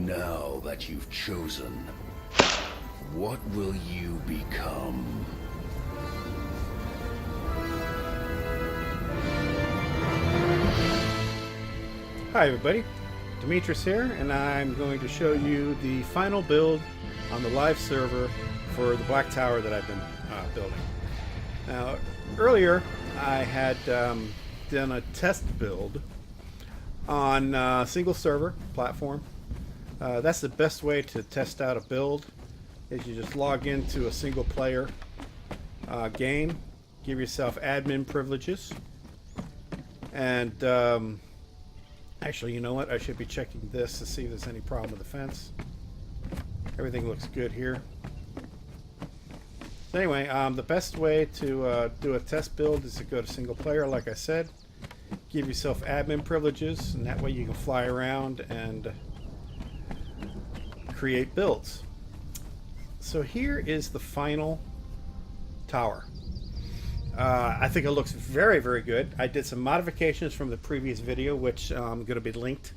Now that you've chosen, what will you become? Hi everybody, Demetrus here, and I'm going to show you the final build on the live server for the Black Tower that I've been building. Now, earlier I had done a test build on a single server platform. That's the best way to test out a build, is you just log into a single player game, give yourself admin privileges, and actually, you know what? I should be checking this to see if there's any problem with the fence. Everything looks good here. So anyway, the best way to do a test build is to go to single player, like I said. Give yourself admin privileges, and that way you can fly around and create builds. So here is the final tower. I think it looks very, very good. I did some modifications from the previous video, which I'm going to be linked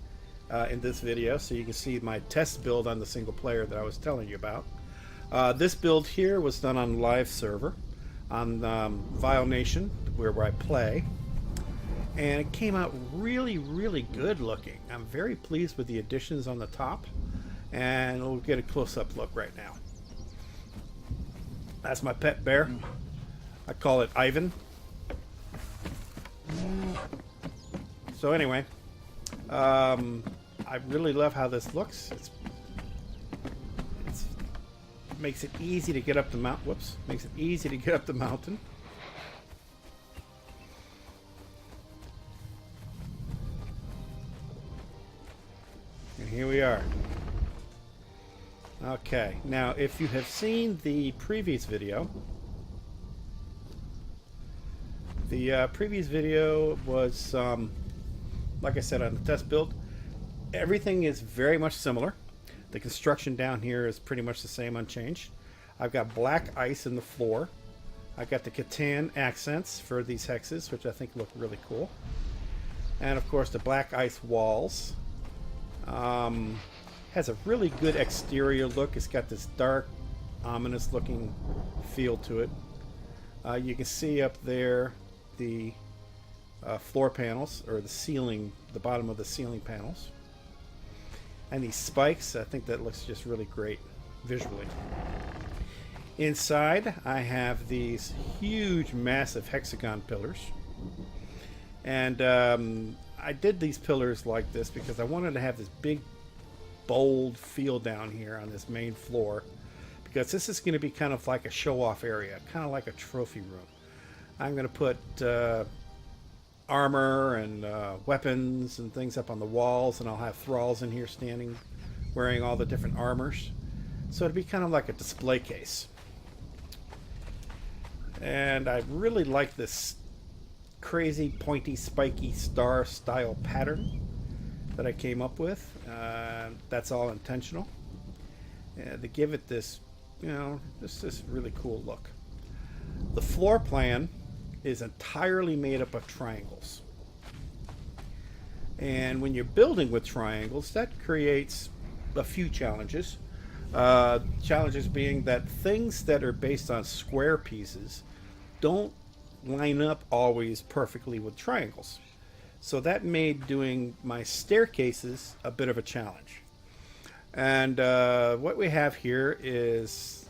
in this video, so you can see my test build on the single player that I was telling you about. This build here was done on live server on Vile Nation, where I play, and it came out really, really good looking. I'm very pleased with the additions on the top, and we'll get a close-up look right now. That's my pet bear. I call it Ivan. So anyway, I really love how this looks. It makes it easy to get up the mount. Whoops! Makes it easy to get up the mountain. And here we are. Okay, now if you have seen the previous video. The previous video was, like I said, on the test build. Everything is very much similar. The construction down here is pretty much the same, unchanged. I've got black ice in the floor. I've got the Catan accents for these hexes, which I think look really cool. And of course the black ice walls. Has a really good exterior look. It's got this dark, ominous looking feel to it. You can see up there the floor panels, or the ceiling, the bottom of the ceiling panels, and these spikes. I think that looks just really great visually. Inside I have these huge, massive hexagon pillars, and I did these pillars like this because I wanted to have this big, bold feel down here on this main floor, because this is going to be kind of like a show-off area, kind of like a trophy room. I'm going to put armor and weapons and things up on the walls, and I'll have thralls in here standing, wearing all the different armors. So it'll be kind of like a display case. And I really like this crazy, pointy, spiky star style pattern that I came up with. That's all intentional. To give it this, you know, this really cool look. The floor plan is entirely made up of triangles, and when you're building with triangles, that creates a few challenges. Challenges being that things that are based on square pieces don't line up always perfectly with triangles, so that made doing my staircases a bit of a challenge. And what we have here is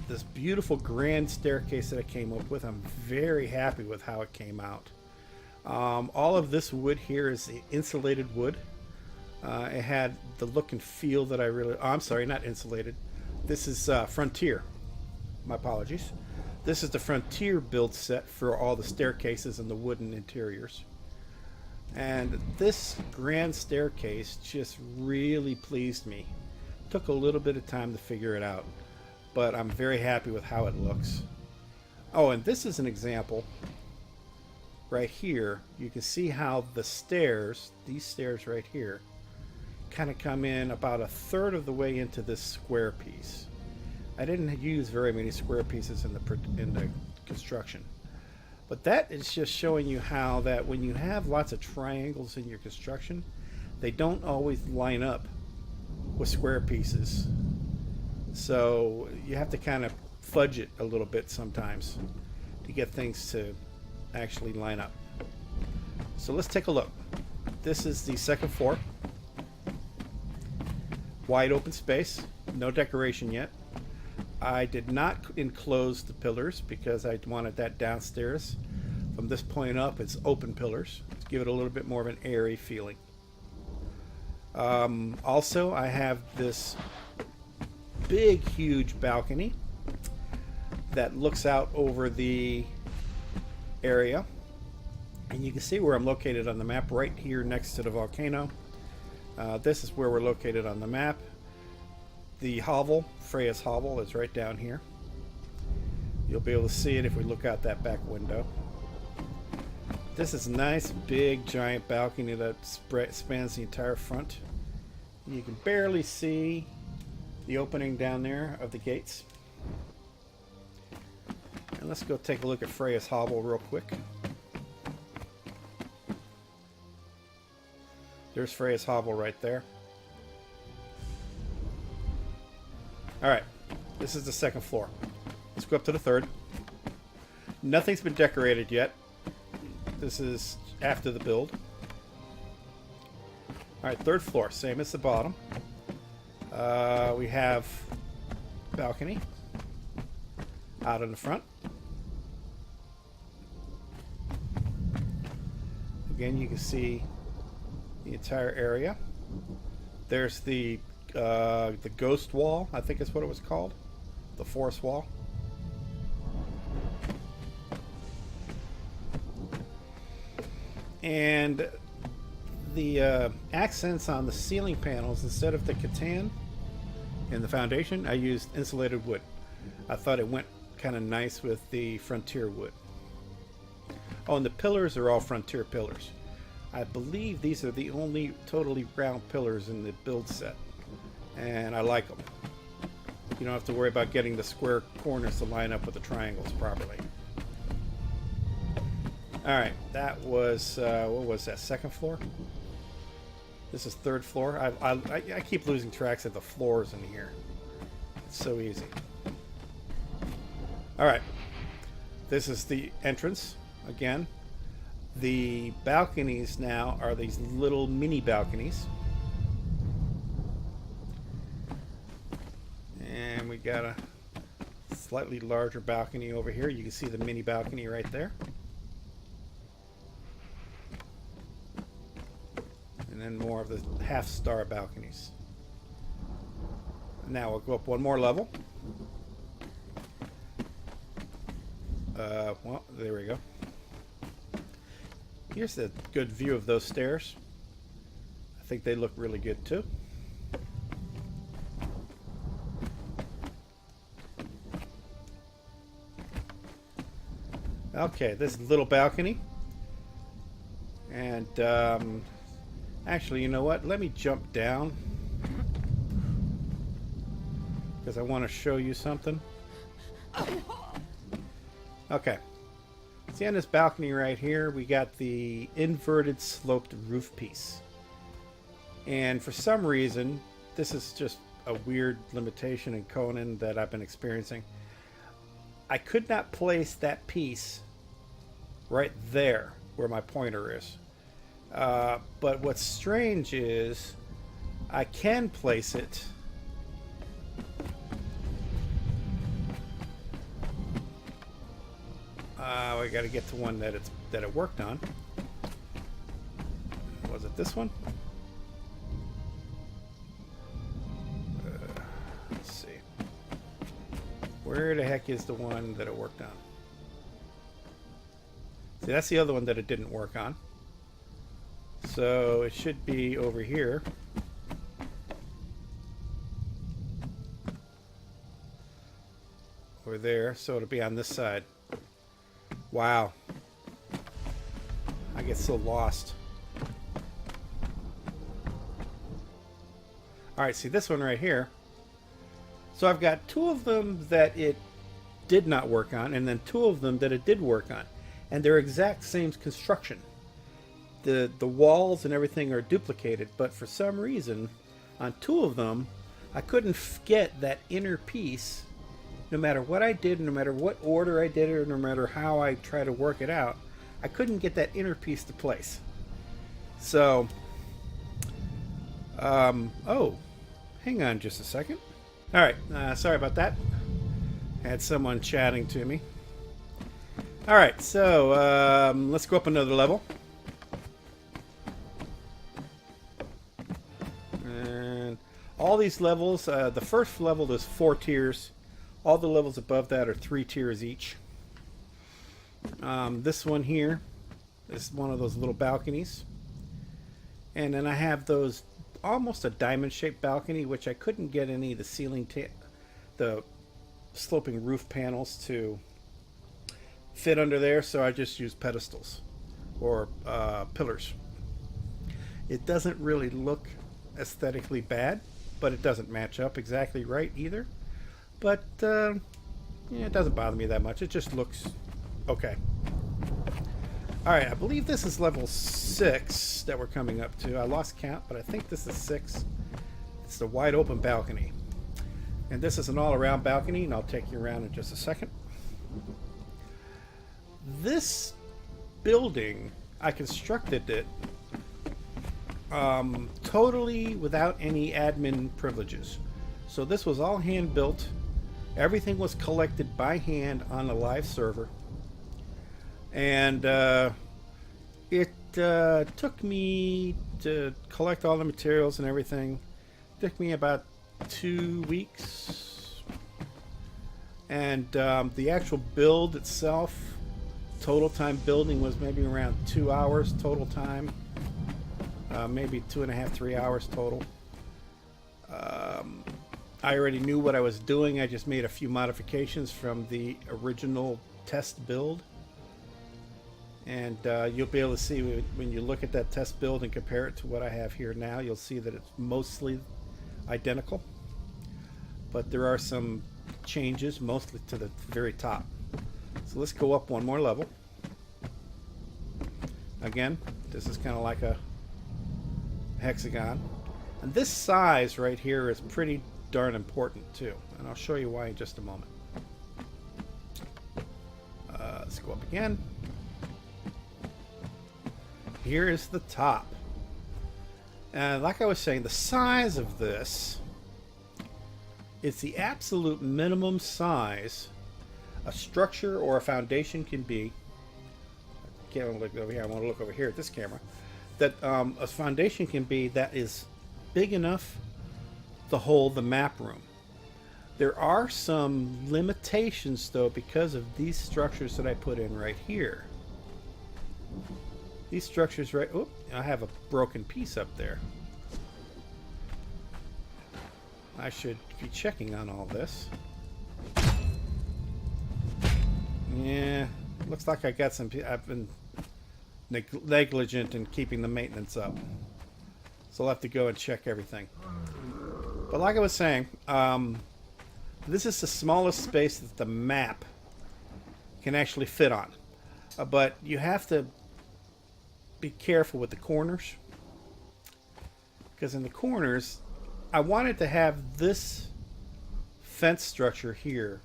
this beautiful grand staircase that I came up with. I'm very happy with how it came out. All of this wood here is insulated wood. It had the look and feel that I really... Oh, I'm sorry, not insulated. This is Frontier. My apologies. This is the Frontier build set for all the staircases and the wooden interiors. And this grand staircase just really pleased me. Took a little bit of time to figure it out, but I'm very happy with how it looks. Oh, and this is an example right here. You can see how the stairs, these stairs right here, kind of come in about a third of the way into this square piece. I didn't use very many square pieces in the construction, but that is just showing you how that when you have lots of triangles in your construction, they don't always line up with square pieces. So you have to kind of fudge it a little bit sometimes to get things to actually line up. So let's take a look. This is the second floor. Wide open space, no decoration yet. I did not enclose the pillars because I wanted that downstairs. From this point up, it's open pillars to give it a little bit more of an airy feeling. Also, I have this big, huge balcony that looks out over the area. And you can see where I'm located on the map right here next to the volcano. This is where we're located on the map. The hovel, Freya's hovel, is right down here. You'll be able to see it if we look out that back window. This is a nice, big, giant balcony that spans the entire front. You can barely see the opening down there of the gates. And let's go take a look at Freya's hovel real quick. There's Freya's hovel right there. Alright, this is the second floor. Let's go up to the third. Nothing's been decorated yet. This is after the build. Alright, third floor, same as the bottom. We have balcony out in the front. Again, you can see the entire area. There's the ghost wall, I think is what it was called. The forest wall. And the accents on the ceiling panels, instead of the katana in the foundation, I used insulated wood. I thought it went kind of nice with the frontier wood. Oh, and the pillars are all frontier pillars. I believe these are the only totally round pillars in the build set, and I like them. You don't have to worry about getting the square corners to line up with the triangles properly. Alright, that was, what was that, second floor? This is third floor. I keep losing tracks of the floors in here. It's so easy. Alright, this is the entrance, again. The balconies now are these little mini balconies. And we got a slightly larger balcony over here. You can see the mini balcony right there. And then more of the half-star balconies. Now we'll go up one more level. Well, there we go. Here's a good view of those stairs. I think they look really good too. Okay, this little balcony. And actually, you know what? Let me jump down, because I want to show you something. Okay. See, on this balcony right here, we got the inverted sloped roof piece. And for some reason, this is just a weird limitation in Conan that I've been experiencing. I could not place that piece right there where my pointer is. But what's strange is I can place it I got to get to one that it worked on. Was it this one? Let's see. Where the heck is the one that it worked on? See, that's the other one that it didn't work on. So it should be over here. Over there, so it'll be on this side. Wow. I get so lost. Alright, see this one right here. So I've got two of them that it did not work on, and then two of them that it did work on. And they're exact same construction. the walls and everything are duplicated, but for some reason, on two of them, I couldn't get that inner piece. No matter what I did, no matter what order I did it, or no matter how I try to work it out, I couldn't get that inner piece to place. So, oh, hang on just a second. All right, sorry about that. Had someone chatting to me. All right, so let's go up another level. And all these levels, the first level is 4 tiers. All the levels above that are 3 tiers each. This one here is one of those little balconies. And then I have those almost a diamond-shaped balcony, which I couldn't get any of the ceiling, the sloping roof panels to fit under there, so I just used pedestals or pillars. It doesn't really look aesthetically bad, but it doesn't match up exactly right either. But yeah, it doesn't bother me that much. It just looks okay. Alright, I believe this is level 6 that we're coming up to. I lost count, but I think this is 6. It's the wide open balcony. And this is an all-around balcony, and I'll take you around in just a second. This building, I constructed it totally without any admin privileges. So this was all hand-built. Everything was collected by hand on a live server. And it took me to collect all the materials and everything. It took me about 2 weeks. And the actual build itself, total time building, was maybe around 2 hours total time. Maybe 2.5, 3 hours total. I already knew what I was doing. I just made a few modifications from the original test build. And you'll be able to see when you look at that test build and compare it to what I have here now, you'll see that it's mostly identical. But there are some changes, mostly to the very top. So let's go up one more level. Again, this is kind of like a hexagon. And this size right here is pretty darn important too. And I'll show you why in just a moment. Let's go up again. Here is the top. And like I was saying, the size of this, it's the absolute minimum size a structure or a foundation can be. I can't look over here. I want to look over here at this camera. That a foundation can be that is big enough to hold the map room. There are some limitations though because of these structures that I put in right here. These structures right... Oh, I have a broken piece up there. I should be checking on all this. Yeah, looks like I got some... I've been negligent in keeping the maintenance up. So I'll have to go and check everything. But like I was saying, this is the smallest space that the map can actually fit on. But you have to be careful with the corners, because in the corners I wanted to have this fence structure here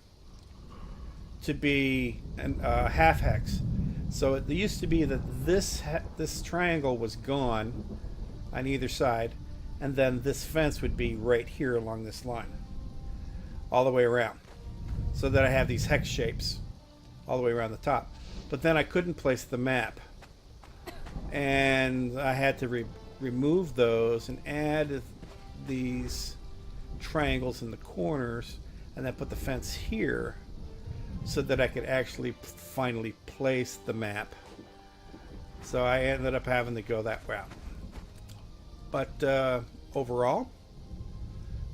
to be a half hex. So it used to be that this triangle was gone on either side, and then this fence would be right here along this line all the way around, so that I have these hex shapes all the way around the top. But then I couldn't place the map, and I had to remove those and add these triangles in the corners, and then put the fence here so that I could actually finally place the map. So I ended up having to go that route. But overall,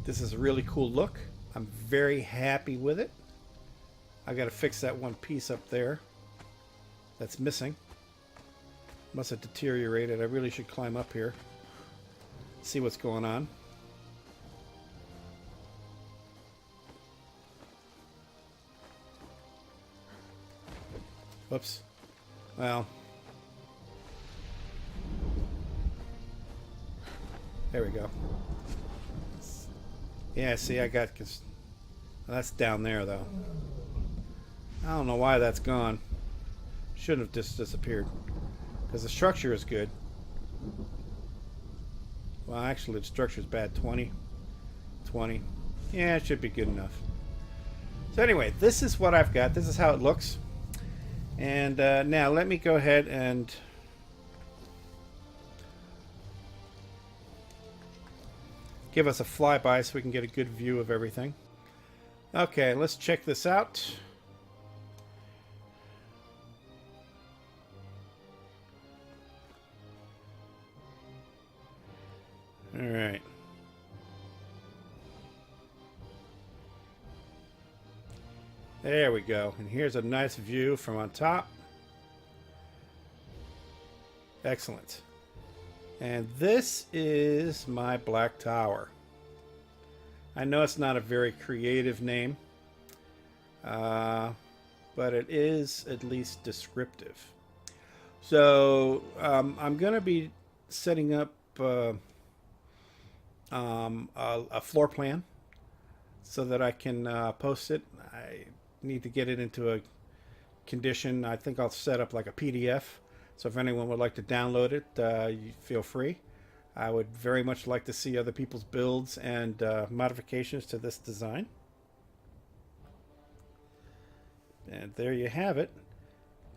this is a really cool look. I'm very happy with it. I got to fix that one piece up there that's missing. Must have deteriorated. I really should climb up here, see what's going on. Whoops. Well, There we go. Yeah, see, I got... That's down there, though. I don't know why that's gone. Shouldn't have just disappeared. Because the structure is good. Well, actually, the structure is bad. 20. 20. Yeah, it should be good enough. So anyway, this is what I've got. This is how it looks. And now let me go ahead and... give us a flyby so we can get a good view of everything. Okay, let's check this out. All right. There we go. And here's a nice view from on top. Excellent. And this is my Black Tower. I know it's not a very creative name, but it is at least descriptive. So I'm going to be setting up a floor plan so that I can post it. I need to get it into a condition. I think I'll set up like a PDF. So if anyone would like to download it, you feel free. I would very much like to see other people's builds and modifications to this design. And there you have it.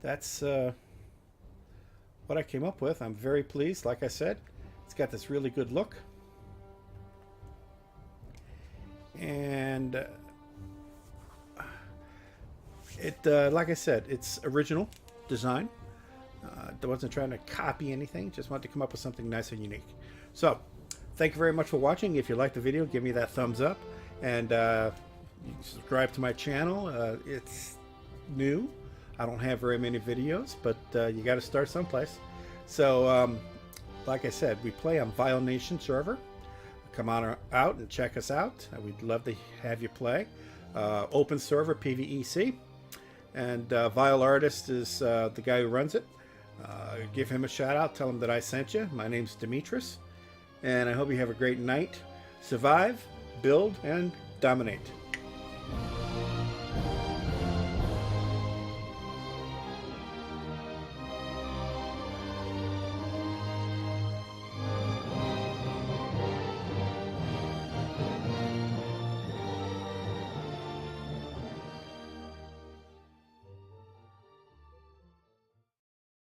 That's what I came up with. I'm very pleased. Like I said, it's got this really good look. And like I said, it's original design. I wasn't trying to copy anything, just wanted to come up with something nice and unique. So, thank you very much for watching. If you liked the video, give me that thumbs up. And you can subscribe to my channel. It's new. I don't have very many videos, but you got to start someplace. So, like I said, we play on Vile Nation server. Come on out and check us out. We'd love to have you play. Open server, PvEC. And Vile Artist is the guy who runs it. Give him a shout out. Tell him that I sent you. My name's Demetrus. And I hope you have a great night. Survive, build, and dominate.